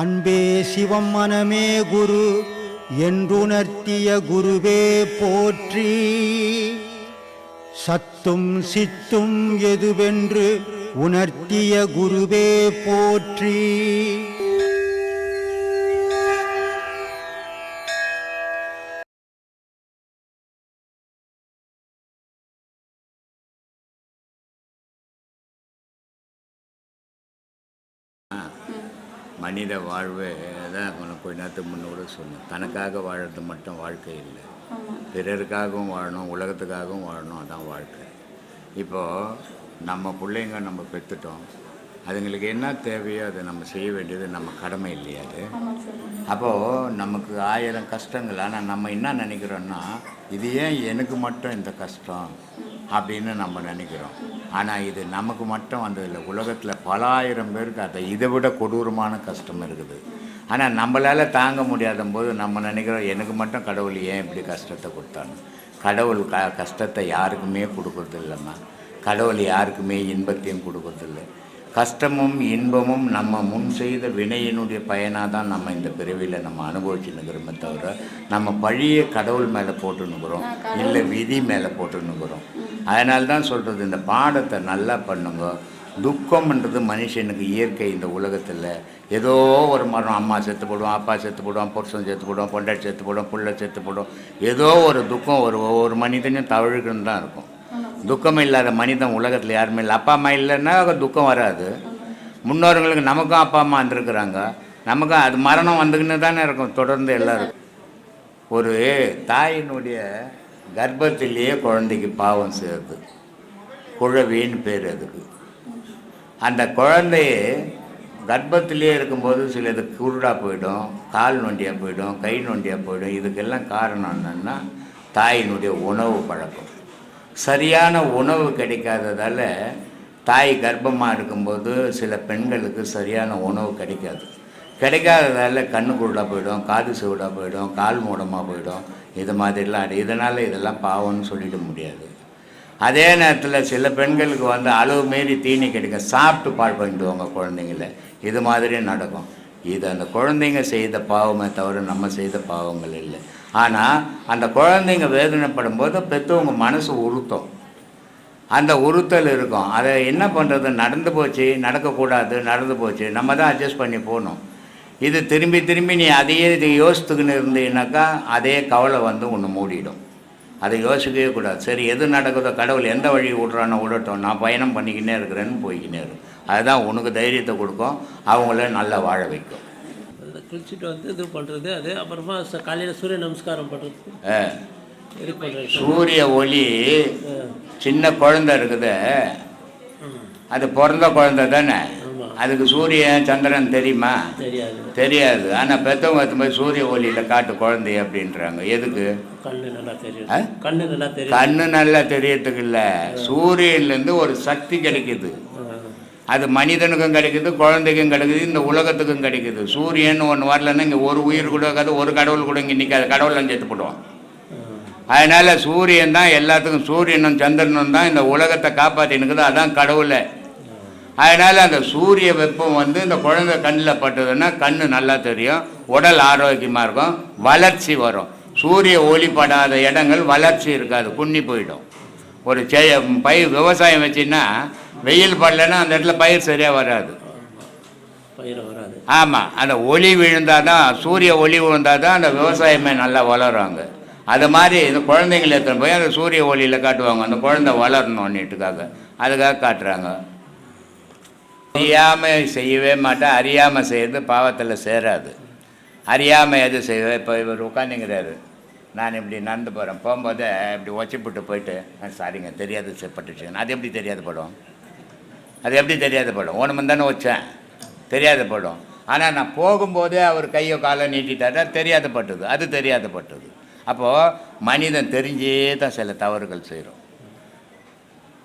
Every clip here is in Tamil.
அன்பே சிவம் மனமே குரு என்றுணர்த்திய குருவே போற்றி. சத்தும் சித்தும் எதுவென்று உணர்த்திய குருவே போற்றி. மனித வாழ்வு தான் கொஞ்ச நேரத்துக்கு முன்னோட சொன்னேன். தனக்காக வாழறது மட்டும் வாழ்க்கை இல்லை, பிறருக்காகவும் வாழணும், உலகத்துக்காகவும் வாழணும். அதான் வாழ்க்கை. இப்போது நம்ம பிள்ளைங்க நம்ம பெற்றுட்டோம், அதுங்களுக்கு என்ன தேவையோ அதை நம்ம செய்ய வேண்டியது நம்ம கடமை இல்லையா? அது அப்போது நமக்கு 1000 கஷ்டங்கள். ஆனால் நம்ம என்ன நினைக்கிறோன்னா, இது ஏன் எனக்கு மட்டும் இந்த கஷ்டம் அப்படின்னு நம்ம நினைக்கிறோம். ஆனால் இது நமக்கு மட்டும் வந்ததில்லை, உலகத்தில் பல ஆயிரம் பேருக்கு அதை இதை விட கொடூரமான கஷ்டம் இருக்குது. ஆனால் நம்மளால் தாங்க முடியாத போது நம்ம நினைக்கிறோம், எனக்கு மட்டும் கடவுள் ஏன் இப்படி கஷ்டத்தை கொடுத்தாங்க. கடவுள் கஷ்டத்தை யாருக்குமே கொடுக்குறது இல்லைம்மா. கடவுள் யாருக்குமே இன்பத்தையும் கொடுக்குறதில்லை. கஷ்டமும் இன்பமும் நம்ம முன் செய்த வினையினுடைய பயனாக தான் நம்ம இந்த பிறவியில் நம்ம அனுபவிச்சுன்னுக்கிறோமே தவிர, நம்ம பழியை கடவுள் மேலே போட்டுன்னுக்கிறோம், இல்லை விதி மேலே போட்டுன்னுக்கிறோம். அதனால தான் சொல்கிறது, இந்த பாடத்தை நல்லா பண்ணுங்க. துக்கம்ன்றது மனுஷனுக்கு இயற்கை. இந்த உலகத்தில் ஏதோ ஒரு மரம், அம்மா செத்து போடுவோம், அப்பா செத்து போடுவான், புருஷன் செத்து போடுவான், பொண்டாட்டி செத்து போடுவோம், புள்ள செத்து போடுவோம். ஏதோ ஒரு துக்கம் ஒரு மனிதனையும் தவழுக்குன்னு தான் இருக்கும். துக்கம் இல்லாத மனிதன் உலகத்தில் யாருமே இல்லை. அப்பா அம்மா இல்லைன்னா துக்கம் வராது. முன்னோர்களுக்கு நமக்கும் அப்பா அம்மா வந்துருக்குறாங்க, நமக்கும் அது மரணம் வந்துக்கின்னு தானே இருக்கும் தொடர்ந்து எல்லோரும். ஒரு தாயினுடைய கர்ப்பத்திலேயே குழந்தைக்கு பாவம் சேருது, குழவின்னு பேர் அதுக்கு. அந்த குழந்தைய கர்ப்பத்திலே இருக்கும்போது சிலது குருடாக போயிடும், கால் நொண்டியாக போயிடும், கை நொண்டியாக போயிடும். இதுக்கெல்லாம் காரணம் என்னென்னா தாயினுடைய உணவு பழக்கம். சரியான உணவு கிடைக்காததால் தாய் கர்ப்பமாக இருக்கும்போது சில பெண்களுக்கு சரியான உணவு கிடைக்காததால் கண்ணு குருடாக போயிடும், காது செவிடாக போயிடும், கால் மூடமாக போயிடும். இது மாதிரிலாம் இதனால் இதெல்லாம் பாவம்னு சொல்லிட முடியாது. அதே நேரத்தில் சில பெண்களுக்கு அளவு மீறி தீனி கிடைக்கும், சாப்பிட்டு பால் பண்ணிடுவாங்க குழந்தைங்கள. இது மாதிரி நடக்கும். இது அந்த குழந்தைங்க செய்த பாவமே தவிர நம்ம செய்த பாவங்கள் இல்லை. ஆனால் அந்த குழந்தைங்க வேதனைப்படும் போது பெற்றவங்க மனசு உறுத்தும், அந்த உறுத்தல் இருக்கும். அதை என்ன பண்ணுறது, நடந்து போச்சு, நடக்கக்கூடாது, நடந்து போச்சு, நம்ம தான் அட்ஜஸ்ட் பண்ணி போகணும். இது திரும்பி நீ அதையே இது யோசித்துக்குன்னு இருந்தீங்கன்னாக்கா அதே கவலை ஒன்று மூடிடும். அதை யோசிக்கவே கூடாது. சரி, எது நடக்குதோ, கடவுள் எந்த வழி விட்றானோ விடட்டும், நான் பயணம் பண்ணிக்கினே இருக்கிறேன்னு போய்கினே இருக்கும். அதுதான் உனக்கு தைரியத்தை கொடுக்கும், அவங்கள நல்லா வாழ வைக்கும். குளிச்சுட்டு இது பண்ணுறது, அது அப்புறமா காலையில் சூரிய நமஸ்காரம் பண்ணுறது. சூரிய ஒளி சின்ன குழந்தை இருக்குது, அது பிறந்த குழந்தை தானே, அதுக்கு சூரியன் சந்திரன் தெரியுமா? தெரியாது. ஆனால் பெற்றவங்க போய் சூரிய ஒளியில் காட்டு குழந்தைய அப்படின்றாங்க. எதுக்கு? கண்ணு நல்லா தெரியறதுக்கு இல்லை, சூரியன்லேருந்து ஒரு சக்தி கிடைக்குது. அது மனிதனுக்கும் கிடைக்குது, குழந்தைக்கும் கிடைக்குது, இந்த உலகத்துக்கும் கிடைக்குது. சூரியன் ஒன்று வரலன்னா இங்கே ஒரு உயிர் கூட இருக்காது, ஒரு கடவுள் கூட இங்கே நிற்காது, கடவுள்லாம் சேர்த்து போடுவான். அதனால் சூரியன் தான் எல்லாத்துக்கும், சூரியனும் சந்திரனும் தான் இந்த உலகத்தை காப்பாற்றினுக்குது, அதான் கடவுளை. அதனால் அந்த சூரிய வெப்பம் இந்த குழந்தை கண்ணில் பட்டதுன்னா கண்ணு நல்லா தெரியும், உடல் ஆரோக்கியமாக இருக்கும், வளர்ச்சி வரும். சூரிய ஒளிப்படாத இடங்கள் வளர்ச்சி இருக்காது, குன்னி போயிடும். ஒரு பயிர் விவசாயம் வச்சுன்னா வெயில் படலைன்னா அந்த இடத்துல பயிர் சரியாக வராது. ஆமாம், அந்த ஒளி விழுந்தால் தான், சூரிய ஒளி விழுந்தால் தான் அந்த விவசாயமே நல்லா வளருவாங்க. அது மாதிரி இந்த குழந்தைங்களை எடுத்துன்னு போய் அந்த சூரிய ஒளியில் காட்டுவாங்க, அந்த குழந்தை வளரணுன்னுட்டுக்காக, அதுக்காக காட்டுறாங்க. அறியாமல் செய்யவே மாட்டேன், அறியாமல் செய்கிறது பாவத்தில் சேராது. அறியாமல் எது செய்வேன். இப்போ இவர் உட்காந்துங்கிறாரு, நான் இப்படி நடந்து போகிறேன், போகும்போது இப்படி ஒச்சிப்பிட்டு போயிட்டு சாரிங்க தெரியாது பட்டுச்சுங்க, அது எப்படி தெரியாத படம்? அது எப்படி தெரியாத படம்? ஒன்று தானே வச்சேன், தெரியாத படம். ஆனால் நான் போகும்போதே அவர் கையோ காலை நீட்டிட்டாட்டா தெரியாத பட்டது, அது தெரியாத பட்டது. அப்போது மனிதன் தெரிஞ்சே தான் சில தவறுகள் செய்கிறோம்.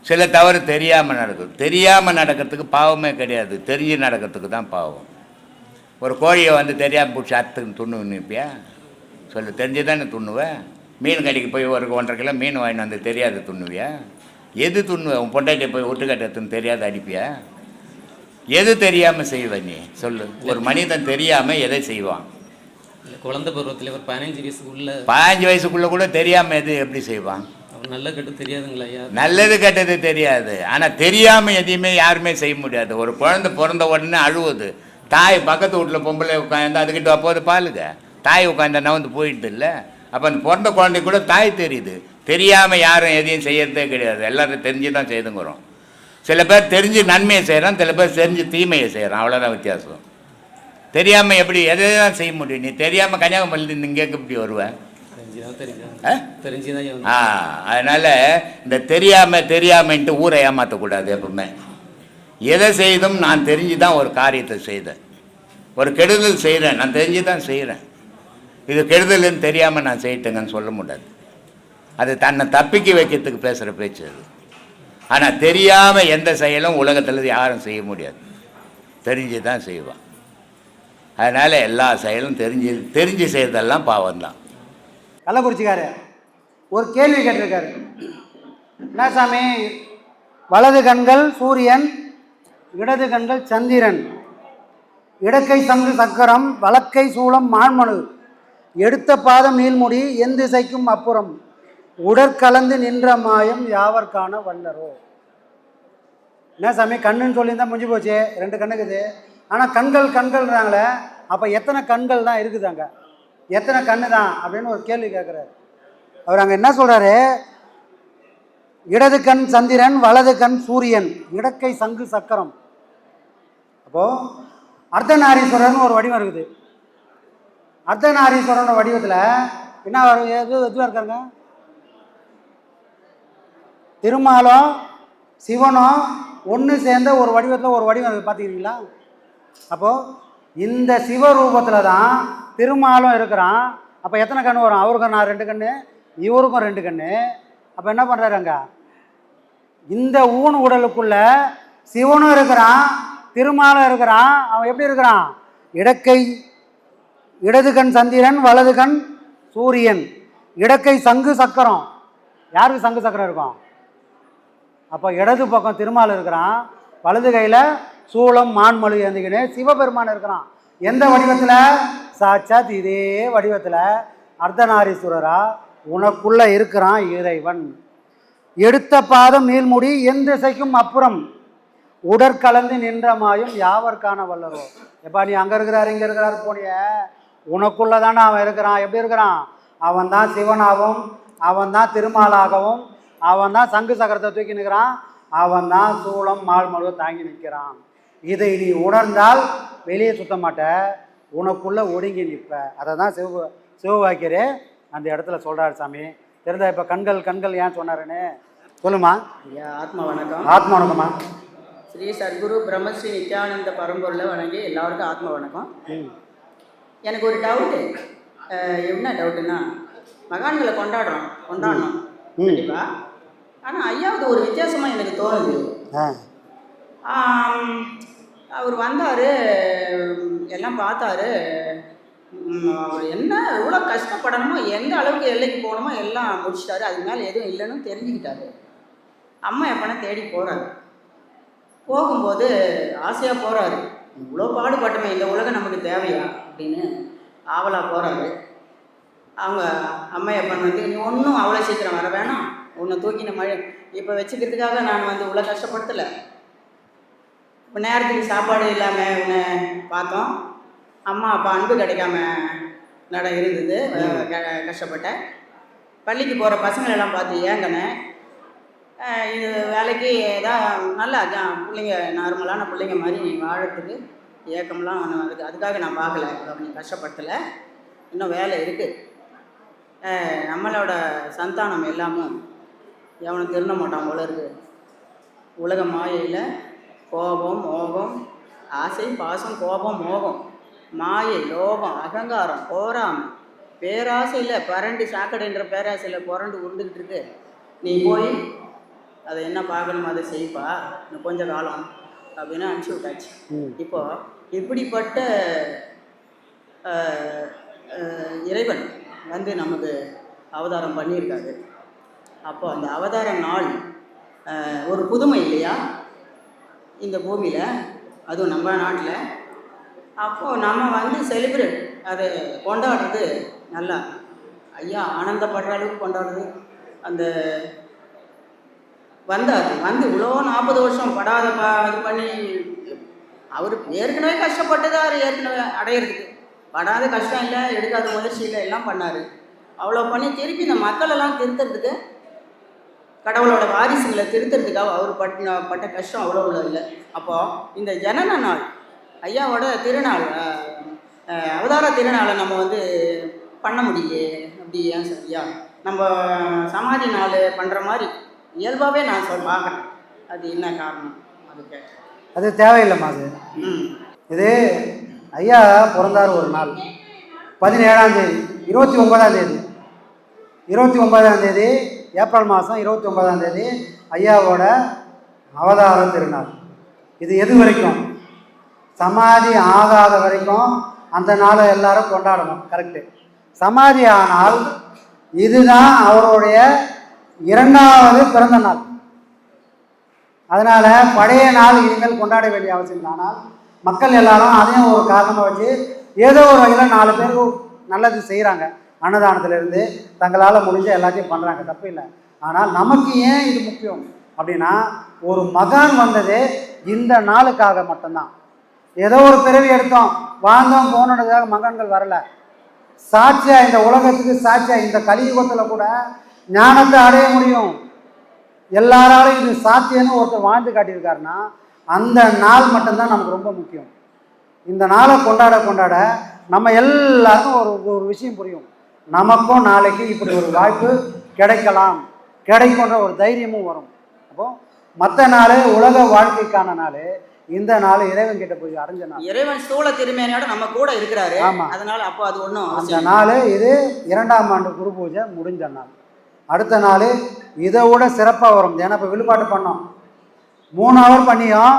சில தவறு தெரியாமல் நடக்குது. தெரியாமல் நடக்கிறதுக்கு பாவமே கிடையாது, தெரிஞ்சு நடக்கிறதுக்கு தான் பாவம். ஒரு கோழியை தெரியாமல் பிடிச்சி அத்துன்னு துண்ணு நிற்பியா? சொல்லு, தெரிஞ்சு தானே துண்ணுவேன். மீன் கடைக்கு போய் ஒரு 1.5 கிலோ மீன் வாங்கிட்டு தெரியாது துண்ணுவியா? எது துண்ணு உன் பொண்டாட்டியை போய் ஒட்டுக்கட்டத்துன்னு தெரியாத அடிப்பியா? எது தெரியாமல் செய்வ நீ சொல்லு? ஒரு மனிதன் தெரியாமல் எதை செய்வான்? குழந்தை பருவத்தில் ஒரு 15 வயசுக்குள்ள 15 வயசுக்குள்ளே கூட தெரியாமல் எது எப்படி செய்வான்? அவர் நல்ல கெட்டு தெரியாதுங்களா ஐயா? நல்லது கெட்டது தெரியாது. ஆனால் தெரியாமல் எதையுமே யாருமே செய்ய முடியாது. ஒரு குழந்தை பிறந்த உடனே அழுவுது, தாய் பக்கத்து வீட்டில் பொம்பளை உட்காந்து அதுக்கிட்ட அப்போது பாலுங்க, தாய் உட்காந்து நவந்து போயிடுது இல்லை? அப்போ அந்த பிறந்த குழந்தை கூட தாய் தெரியுது. தெரியாமல் யாரும் எதையும் செய்யறதே கிடையாது. எல்லோரும் தெரிஞ்சு தான் செய்துங்கிறோம். சில பேர் தெரிஞ்சு நன்மையை செய்கிறான், சில பேர் தெரிஞ்சு தீமையை செய்கிறான். அவ்வளோதான் வித்தியாசம். தெரியாமல் எப்படி எதை தான் செய்ய முடியும்? நீ தெரியாமல் கன்னியாகுமரியில் இங்கே எப்படி வருவேன்? தெரிஞ்சுதான். அதனால் இந்த தெரியாமன்ட்டு ஊரை ஏமாற்றக்கூடாது. எப்பவுமே எதை செய்தும் நான் தெரிஞ்சு தான் ஒரு காரியத்தை செய்தேன். ஒரு கெடுதல் செய்கிறேன், நான் தெரிஞ்சு தான் செய்கிறேன். இது கெடுதல்னு தெரியாமல் நான் செய்யிட்டேங்கன்னு சொல்ல முடியாது. அது தன்னை தப்பிக்க வைக்கிறதுக்கு பேசுகிற பேச்சு அது. ஆனால் தெரியாமல் எந்த செயலும் உலகத்தில் யாரும் செய்ய முடியாது. தெரிஞ்சு தான் செய்வான். அதனால் எல்லா செயலும் தெரிஞ்சு செய்கிறதெல்லாம் பாவம்தான். கள்ளக்குறிச்சிக்காரு ஒரு கேள்வி கேட்டிருக்காரு. என்ன சாமி, வலது கண்கள் சூரியன், இடது கண்கள் சந்திரன், இடக்கை சங்கு சக்கரம், வலக்கை சூளம் மான்மனு, எடுத்த பாதம் நீள்முடி, எந்த திசைக்கும் அப்புறம், உடற்கலந்து நின்ற மாயம் யாவர்கான வல்லரோ. என்ன சாமி, கண்ணுன்னு சொல்லியிருந்தா முடிஞ்சு போச்சு, 2 கண்ணுக்குது. ஆனால் கண்கள்ன்றாங்களே, அப்போ எத்தனை கண்கள் தான் இருக்குதாங்க? எத்தனை கண்ணு தான் அப்படின்னு ஒரு கேள்வி கேட்குறாரு. அவர் அங்கே என்ன சொல்கிறாரு, இடது கண் சந்திரன், வலது கண் சூரியன், இடக்கை சங்கு சக்கரம். அப்போது அர்த்தநாரீஸ்வரர்னு ஒரு வடிவம் இருக்குது. அர்த்தநாரீஸ்வரனோட வடிவத்தில் என்ன எதுவாக இருக்காங்க? திருமாலும் சிவனும் ஒன்று சேர்ந்த ஒரு வடிவத்தில் ஒரு வடிவம் இருக்குது, பார்த்துக்கிறீங்களா? அப்போது இந்த சிவரூபத்தில் தான் திருமாலும் இருக்கிறான். அப்போ எத்தனை கண் வரும்? அவருக்கும் நான் 2 கண், இவருக்கும் 2 கண். அப்போ என்ன பண்ணுறாரு, அங்கே இந்த ஊன் உடலுக்குள்ள சிவனும் இருக்கிறான், திருமாலும் இருக்கிறான். அவன் எப்படி இருக்கிறான்? இடது கண் சந்திரன், வலது கண் சூரியன், இடக்கை சங்கு சக்கரம். யாருக்கு சங்கு சக்கரம் இருக்கும்? அப்போ இடது பக்கம் திருமால் இருக்கிறான், வலது கையில் சூளம் மான்மழு ஏந்திக்கினே சிவபெருமான் இருக்கிறான். எந்த வடிவத்தில்? சாட்சாத் இதே வடிவத்தில் அர்த்தநாரீஸ்வரரா உனக்குள்ளே இருக்கிறான் இறைவன். எடுத்த பாதம் நீள்முடி, எந்த திசைக்கும் அப்புறம், உடற்கலந்து நின்ற மாயும் யாவர்கான வல்லரோ. எப்பா நீ அங்கே இருக்கிறாரு இங்கே இருக்கிறாரு போனிய, உனக்குள்ளே தானே அவன் இருக்கிறான். எப்படி இருக்கிறான்? அவன் தான் சிவனாகவும், அவன் தான் திருமாலாகவும், அவன் தான் சங்கு சக்கரத்தை தூக்கி நிற்கிறான், அவன் தான் சூளம் மால்மழுவை தாங்கி நிற்கிறான். இதை நீ உணர்ந்தால் வெளியே சுத்த மாட்ட, உனக்குள்ளே ஒடுங்கி நிற்ப. அதை தான் சிவவாக்கியரே அந்த இடத்துல சொல்கிறார். சாமி தெரிந்தா? இப்போ கண்கள் ஏன் சொன்னாருன்னு சொல்லுமா? ஐயா ஆத்மா வணக்கம். ஆத்மா வணக்கம்மா. ஸ்ரீ சத்குரு பிரம்மஸ்ரீ நித்யானந்த பரம்பொருளை வணங்கி எல்லாருக்கும் ஆத்மா வணக்கம். எனக்கு ஒரு டவுட்டு. என்ன டவுட்டுன்னா, மகான்களை கொண்டாடணும் கண்டிப்பாக. ஆனால் ஐயாவது ஒரு வித்தியாசமாக எனக்கு தோணுது. அவர் வந்தார், எல்லாம் பார்த்தாரு. அவர் என்ன எவ்வளோ கஷ்டப்படணுமோ, எந்த அளவுக்கு எல்லைக்கு போகணுமோ எல்லாம் முடிச்சிட்டாரு. அதுக்கு மேலே எதுவும் இல்லைன்னு தெரிஞ்சுக்கிட்டாரு. அம்மா எப்போனா தேடி போகிறாரு. போகும்போது ஆசையாக போகிறாரு. இவ்வளோ பாடுபட்டுமே, இந்த உலகம் நமக்கு தேவையா அப்படின்னு ஆவலாக போகிறாரு. அவங்க அம்மா எப்பன் வந்து, நீ ஒன்றும் அவ்வளோ சீக்கிரம் வர வேணாம், உன்னை தூக்கின மழை இப்போ வச்சுக்கிறதுக்காக நான் வந்து இவ்வளோ கஷ்டப்படுத்தலை. இப்போ நேரத்துக்கு சாப்பாடு இல்லாமல் உன்னை பார்த்தோம், அம்மா அப்பா அன்பு கிடைக்காம இருந்தது, கஷ்டப்பட்டேன். பள்ளிக்கு போகிற பசங்களெல்லாம் பார்த்து ஏங்கினேன். இது வேலைக்கு தான் நல்லா பிள்ளைங்க நார்மலான பிள்ளைங்க மாதிரி நீ வாழறதுக்கு ஏக்கம்லாம் அதுக்காக நான் பார்க்கல, நீ கஷ்டப்படுத்தலை, இன்னும் வேலை இருக்குது. நம்மளோட சந்தானம் எல்லாமும் எவனும் திருந்த மாட்டான் போல இருக்குது. உலக மாயையில் கோபம், மோகம், ஆசை, பாசம், கோபம், மோகம், மாயை, லோகம், அகங்காரம், போராமை, பேராசையில் பரண்டு சாக்கடைன்ற பேராசையில் புரண்டு உருண்டுக்கிட்டு இருக்கு. நீ போய் அதை என்ன பார்க்கணும் அதை செய்ப்பா, இன்னும் கொஞ்ச காலம் அப்படின்னு அனுப்பிச்சி விட்டாச்சு. இப்போது இப்படிப்பட்ட இறைவன் வந்து நமக்கு அவதாரம் பண்ணியிருக்காரு. அப்போது அந்த அவதார நாள் ஒரு புதுமை இல்லையா இந்த பூமியில், அதுவும் நம்ம நாட்டில். அப்போது நம்ம வந்து செலிப்ரேட் அதை கொண்டாடுறது நல்லா ஐயா ஆனந்தப்படுற அளவுக்கு கொண்டாடுறது. அந்த வந்தார் வந்து இவ்வளோ 40 வருஷம் படாத இது பண்ணி அவர் ஏற்கனவே கஷ்டப்பட்டுதான் ஏற்கனவே அடையிறதுக்கு படாத கஷ்டம் இல்லை, எடுக்காத முயற்சி இல்லை, எல்லாம் பண்ணார். அவ்வளோ பண்ணி திருப்பி இந்த மக்களெல்லாம் திருத்துறதுக்கு, கடவுளோட வாரிசுகளை திருத்துறதுக்காக அவர் பட்ட கஷ்டம் அவ்வளோ இல்லை. அப்போது இந்த ஜனன நாள் ஐயாவோட திருநாள், அவதார திருநாளை நம்ம வந்து பண்ண முடியலையே. அப்படி ஏன் சார் ஐயா நம்ம சமாதி நாள் பண்ணுற மாதிரி இயல்பாகவே நான் பார்க்குறேன். அது என்ன காரணம்? அதுக்கு அது தேவையில்லைம்மா. அது இது ஐயா பிறந்தார் ஒரு நாள் 17ஆம் தேதி 29ஆம் தேதி 29ஆம் தேதி ஏப்ரல் மாதம் 29ஆம் தேதி ஐயாவோட அவதார திருநாள். இது எது வரைக்கும்? சமாதி ஆகாத வரைக்கும் அந்த நாளை எல்லாரும் கொண்டாடணும். கரெக்டு. சமாதி ஆனால் இதுதான் அவருடைய 2வது பிறந்த நாள். அதனால் பழைய நாள் இனிமேல் கொண்டாட வேண்டிய அவசியம். ஆனால் மக்கள் எல்லாரும் அதையும் ஒரு காரணமாக வச்சு ஏதோ ஒரு வகையில் 4 பேருக்கு நல்லது செய்கிறாங்க. அன்னதானத்திலேருந்து தங்களால் முடிஞ்ச எல்லாத்தையும் பண்ணுறாங்க, தப்பு இல்லை. ஆனால் நமக்கு ஏன் இது முக்கியம் அப்படின்னா, ஒரு மகான் வந்தது இந்த நாளுக்காக மட்டும்தான். ஏதோ ஒரு பிறவி எடுத்தோம் வாழ்ந்தோம் போனதுக்காக மகான்கள் வரல. சாட்சியாக இந்த உலகத்துக்கு சாட்சியாக இந்த கலியுகத்தில் கூட ஞானத்தை அடைய முடியும். எல்லாராலும் இது சாத்தியம்னு ஒருத்தர் வாழ்ந்து காட்டியிருக்காருன்னா அந்த நாள் மட்டும்தான் நமக்கு ரொம்ப முக்கியம். இந்த நாளை கொண்டாட கொண்டாட நம்ம எல்லாருக்கும் ஒரு விஷயம் புரியும். நமக்கும் நாளைக்கு இப்படி ஒரு வாய்ப்பு கிடைக்கும்ன்ற ஒரு தைரியமும் வரும். அப்போது மற்ற நாள் உலக வாழ்க்கைக்கான நாள், இந்த நாள் இறைவன் கிட்ட போய் அடைஞ்ச நாள். இறைவன் சூழ திருமேனியோட நம்ம கூட இருக்கிறாரு. ஆமாம். அதனால அப்போ அது ஒன்றும் அந்த நாள் இது 2ஆம் ஆண்டு குரு பூஜை முடிஞ்ச நாள். அடுத்த நாள் இதை விட சிறப்பாக வரும். ஏன்னா இப்போ விழுப்பாட்டு பண்ணோம் 3 ஹவர் பண்ணியும்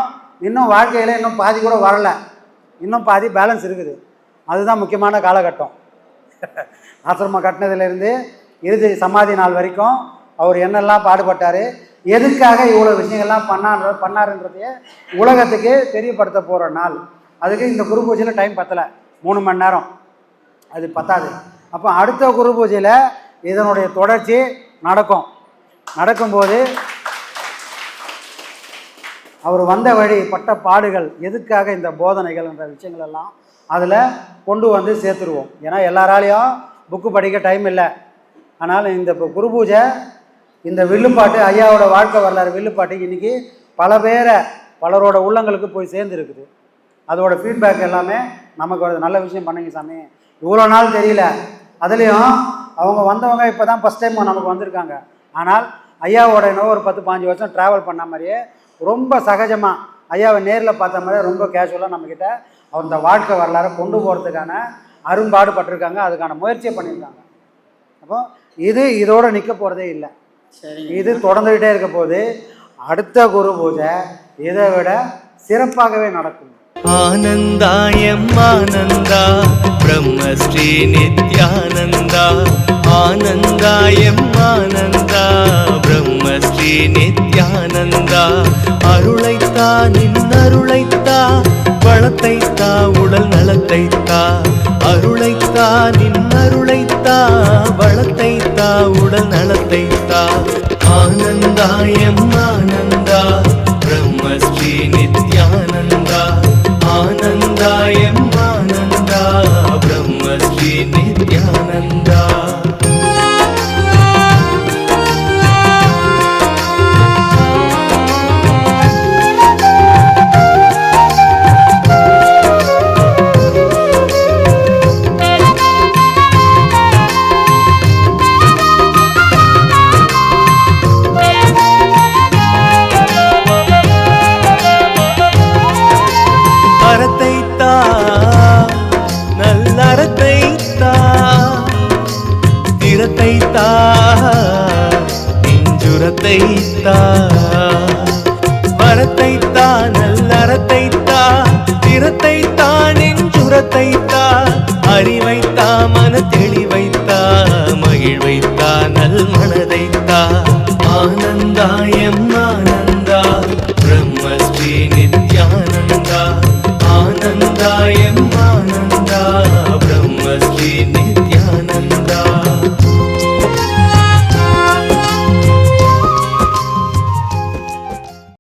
இன்னும் வாழ்க்கையில் இன்னும் பாதி கூட வரல, இன்னும் பாதி பேலன்ஸ் இருக்குது. அதுதான் முக்கியமான காலகட்டம். ஆசிரமம் கட்டினதுலேருந்து இறுதி சமாதி நாள் வரைக்கும் அவர் என்னெல்லாம் பாடுபட்டார், எதுக்காக இவ்வளோ விஷயங்கள்லாம் பண்ணாருன்றதையே உலகத்துக்கு தெரியப்படுத்த போகிற நாள். அதுக்கு இந்த குரு பூஜையில் டைம் பத்தலை, 3 மணி நேரம் அது பத்தாது. அப்போ அடுத்த குரு பூஜையில் இதனுடைய தொடர்ச்சி நடக்கும்போது அவர் வந்த வழி பட்ட பாடுகள், எதுக்காக இந்த போதனைகள் என்ற விஷயங்கள் எல்லாம் அதில் கொண்டு வந்து சேர்த்துருவோம். ஏன்னா எல்லாராலையும் புக்கு படிக்க டைம் இல்லை. ஆனால் இந்த இப்போ குரு பூஜை, இந்த வில்லுப்பாட்டு, ஐயாவோட வாழ்க்கை வரலாறு வில்லுப்பாட்டு இன்றைக்கி பலரோட உள்ளங்களுக்கு போய் சேர்ந்துருக்குது. அதோட ஃபீட்பேக் எல்லாமே நமக்கு ஒரு நல்ல விஷயம் பண்ணுங்க சாமி, இவ்வளோ நாள் தெரியல. அதுலேயும் அவங்க வந்தவங்க இப்போ தான் ஃபஸ்ட் டைம் நமக்கு வந்திருக்காங்க. ஆனால் ஐயாவோட இன்னும் ஒரு 10-15 வருஷம் ட்ராவல் பண்ண மாதிரியே ரொம்ப சகஜமாக ஐயாவை நேரில் பார்த்த மாதிரியே ரொம்ப கேஷுவலாக நம்மக்கிட்ட அந்த வாழ்க்கை வரலாறை கொண்டு போகிறதுக்கான அரும்பாடுபட்டிருக்காங்க, அதுக்கான முயற்சியை பண்ணியிருக்காங்க. அப்போ இதோடு நிற்க போகிறதே இல்லை. இது தொடர்ந்துகிட்டே இருக்க போது அடுத்த குரு பூஜை இதை விட சிறப்பாகவே நடக்கும். ஆனந்தாயம் ஆனந்தா பிரம்மஸ்ரீ நித்யானந்தா, ஆனந்தாயம் ஆனந்தா பிரம்மஸ்ரீ நித்யானந்தா. அருளைத்தா நின்னருளைத்தா, வளத்தைத்தா உடல் நலத்தைத்தா. அருளைத்தா நின்னருளைத்தா, வளத்தைத்தா உடல் நலத்தைத்தா. ஆனந்தாயம் ஆனந்தா பிரம்மஸ்ரீ நித்யானந்தா, ஆனந்தாயம் ஆனந்தா பிரம்மஸ்ரீ நித்யானந்தா. நெஞ்சுரத்தைத்தா வரத்தைத்தா நல்லறத்தைத்தா, திறத்தைத்தா நெஞ்சுரத்தைத்தா. அறிவைத்தா மன தெளிவைத்தா, மகிழ்வைத்தா நல் மனதைத்தா. ஆனந்தாயம் ஆனந்தா எம் ஆனந்தா பிரம்மஸ்ரீ நித்யானந்தா